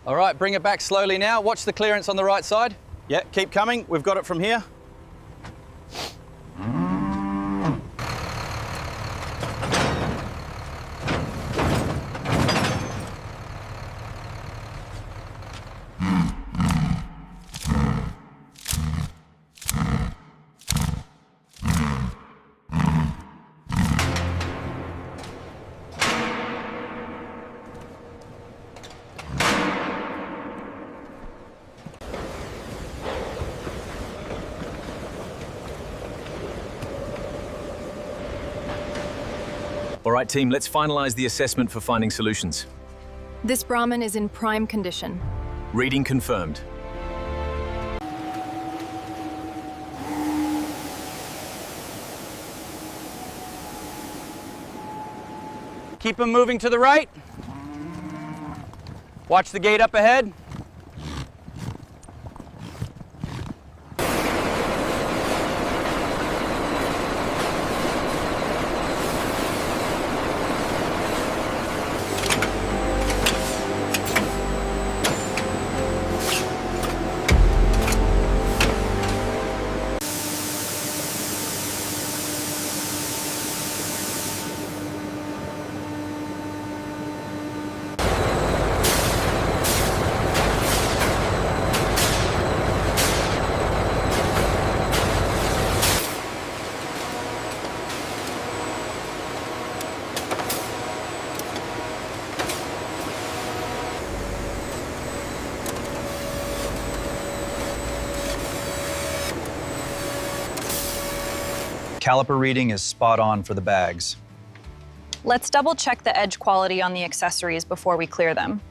All right, bring it back slowly now. Watch the clearance on the right side. Yeah, keep coming. We've got it from here. All right, team, let's finalize the assessment for finding solutions. This Brahman is in prime condition. Reading confirmed. Keep them moving to the right. Watch the gate up ahead. Caliper reading is spot on for the bags. Let's double check the edge quality on the accessories before we clear them.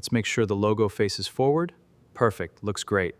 Let's make sure the logo faces forward. Perfect, looks great.